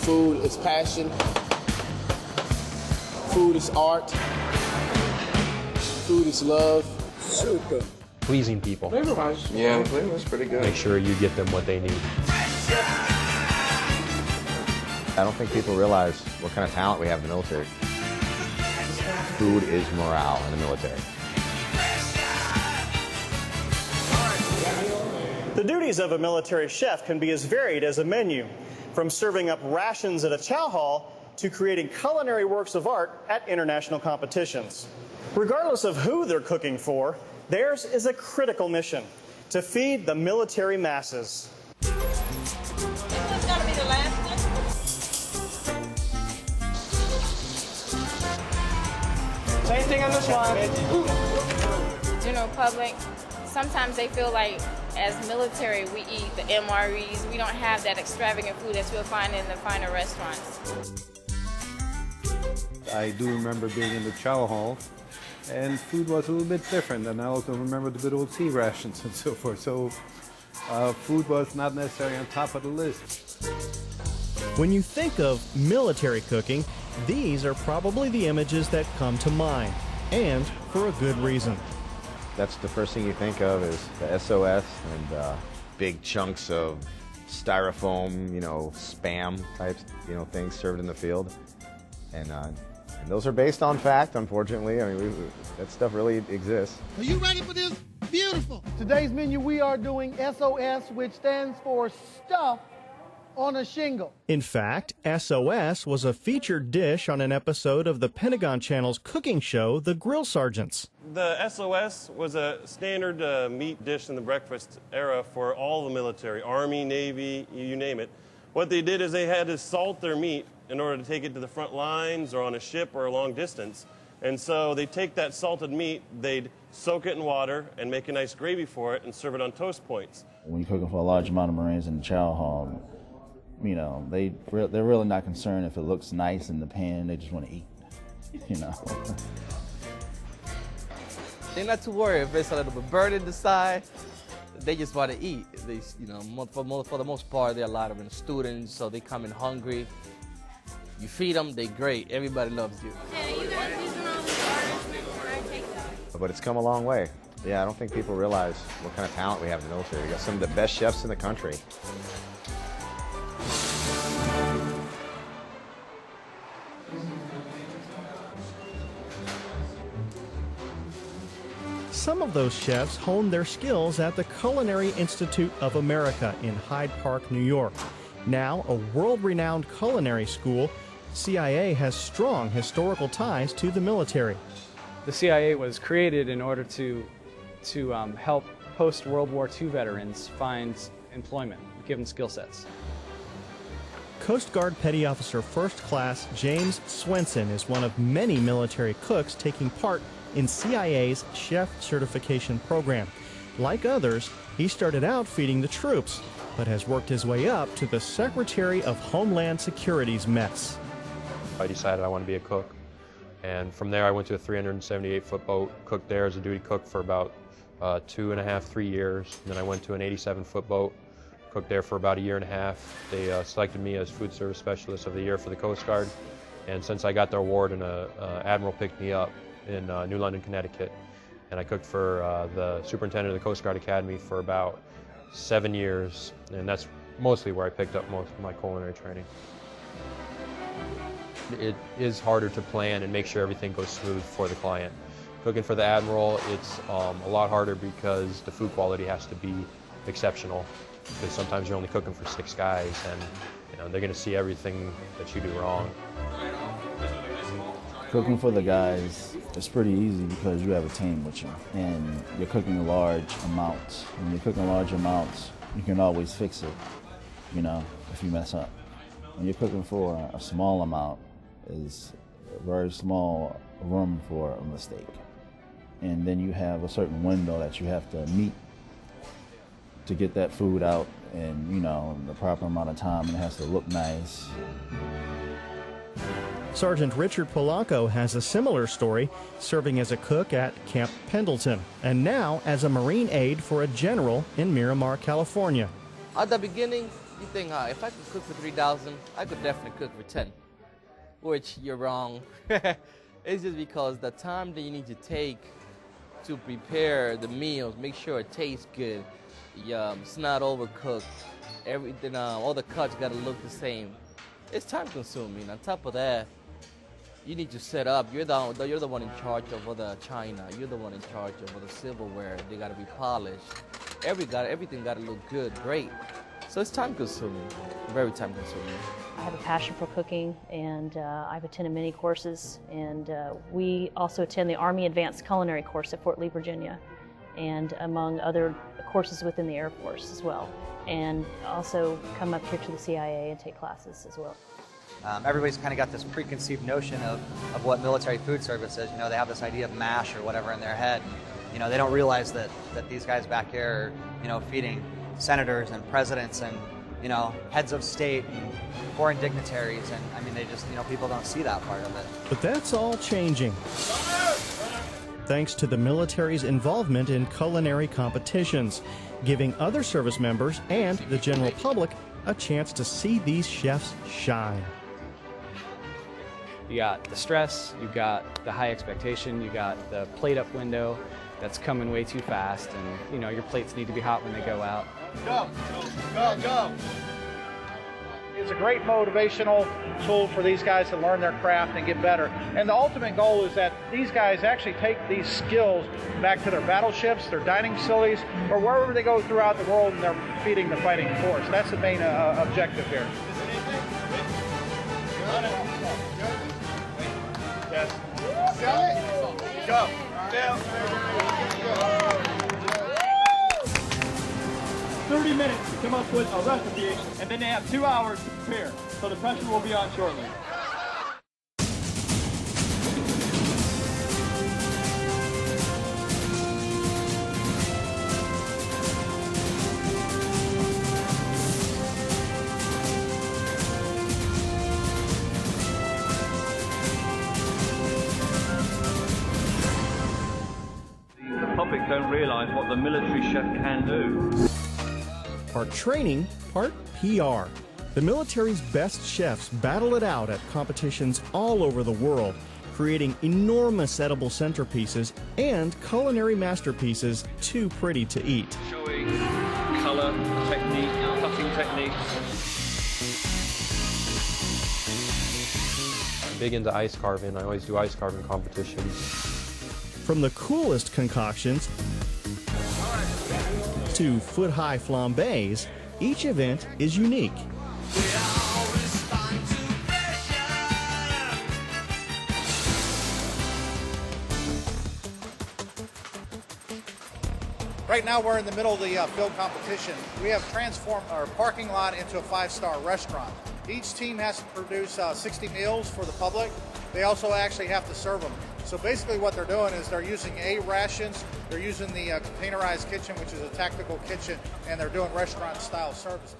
Food is passion. Food is art. Food is love. Super. Pleasing people. Flavor-wise. Yeah, flavor-wise pretty good. Make sure you get them what they need. I don't think people realize what kind of talent we have in the military. Food is morale in the military. The duties of a military chef can be as varied as a menu, from serving up rations at a chow hall to creating culinary works of art at international competitions. Regardless of who they're cooking for, theirs is a critical mission: to feed the military masses. This one's gotta be the last one. Same thing on this one. General public, sometimes they feel like as military we eat the MREs. We don't have that extravagant food that you'll find in the finer restaurants. I do remember being in the chow hall, and food was a little bit different, and I also remember the good old sea rations and so forth. So food was not necessarily on top of the list. When you think of military cooking, these are probably the images that come to mind, and for a good reason. That's the first thing you think of is the SOS and big chunks of styrofoam, spam type, things served in the field. And those are based on fact, unfortunately. I mean, that stuff really exists. Are you ready for this? Beautiful. Today's menu, we are doing SOS, which stands for Stuff on a Shingle. In fact, SOS was a featured dish on an episode of the Pentagon Channel's cooking show, The Grill Sergeants. The SOS was a standard meat dish in the breakfast era for all the military, Army, Navy, you name it. What they did is they had to salt their meat in order to take it to the front lines or on a ship or a long distance. And so they take that salted meat, they'd soak it in water and make a nice gravy for it and serve it on toast points. When you're cooking for a large amount of Marines in the chow hall, they're really not concerned if it looks nice in the pan. They just want to eat, They're not too worried if it's a little bit burned in the side. They just want to eat. They, for the most part, there are a lot of them students, so they come in hungry. You feed them, they're great. Everybody loves you. But it's come a long way. Yeah, I don't think people realize what kind of talent we have in the military. We got some of the best chefs in the country. Some of those chefs honed their skills at the Culinary Institute of America in Hyde Park, New York. Now a world-renowned culinary school, CIA has strong historical ties to the military. The CIA was created in order to help post-World War II veterans find employment, give them skill sets. Coast Guard Petty Officer First Class James Swenson is one of many military cooks taking part in CIA's chef certification program. Like others, he started out feeding the troops, but has worked his way up to the Secretary of Homeland Security's mess. I decided I want to be a cook, and from there I went to a 378-foot boat, cooked there as a duty cook for about 2.5, 3 years. Then I went to an 87-foot boat, cooked there for about 1.5 years. They selected me as Food Service Specialist of the Year for the Coast Guard, and since I got the award, an admiral picked me up in New London, Connecticut, and I cooked for the superintendent of the Coast Guard Academy for about 7 years, and that's mostly where I picked up most of my culinary training. It is harder to plan and make sure everything goes smooth for the client. Cooking for the admiral, it's a lot harder because the food quality has to be exceptional, because sometimes you're only cooking for 6 guys, and they're going to see everything that you do wrong. Cooking for the guys, it's pretty easy because you have a team with you, and you're cooking large amounts. When you're cooking large amounts, you can always fix it, if you mess up. When you're cooking for a small amount, is a very small room for a mistake. And then you have a certain window that you have to meet to get that food out in, you know, the proper amount of time, and it has to look nice. Sergeant Richard Polanco has a similar story, serving as a cook at Camp Pendleton, and now as a Marine aide for a general in Miramar, California. At the beginning, you think, if I could cook for 3,000, I could definitely cook for 10, which you're wrong. It's just because the time that you need to take to prepare the meals, make sure it tastes good, it's not overcooked, everything, all the cuts got to look the same. It's time consuming. On top of that, you need to set up. You're the one in charge of all the china. You're the one in charge of all the silverware. They got to be polished. Everything got to look good, great. So it's time consuming, very time consuming. I have a passion for cooking, and I've attended many courses, and we also attend the Army Advanced Culinary course at Fort Lee, Virginia, and among other courses within the Air Force as well, and also come up here to the CIA and take classes as well. Everybody's kind of got this preconceived notion of what military food service is. You know, they have this idea of MASH or whatever in their head. You know, they don't realize that these guys back here are, you know, feeding senators and presidents and, you know, heads of state and foreign dignitaries. And I mean, they just, you know, people don't see that part of it. But that's all changing, thanks to the military's involvement in culinary competitions, giving other service members and the general public a chance to see these chefs shine. You got the stress, you got the high expectation, you got the plate up window that's coming way too fast, and you know your plates need to be hot when they go out. Go, go, go. It's a great motivational tool for these guys to learn their craft and get better. And the ultimate goal is that these guys actually take these skills back to their battleships, their dining facilities, or wherever they go throughout the world and they're feeding the fighting force. That's the main objective here. Yes. Go. Down. 30 minutes to come up with a recipe, and then they have 2 hours to prepare. So the pressure will be on shortly. The public don't realize what the military chef can do. Part training, part PR. The military's best chefs battle it out at competitions all over the world, creating enormous edible centerpieces and culinary masterpieces too pretty to eat. Showing color, technique, cutting techniques. I'm big into ice carving. I always do ice carving competitions. From the coolest concoctions to foot-high flambés, each event is unique. Right now we're in the middle of the field competition. We have transformed our parking lot into a 5-star restaurant. Each team has to produce 60 meals for the public. They also actually have to serve them. So basically what they're doing is they're using rations, they're using the containerized kitchen, which is a tactical kitchen, and they're doing restaurant-style service.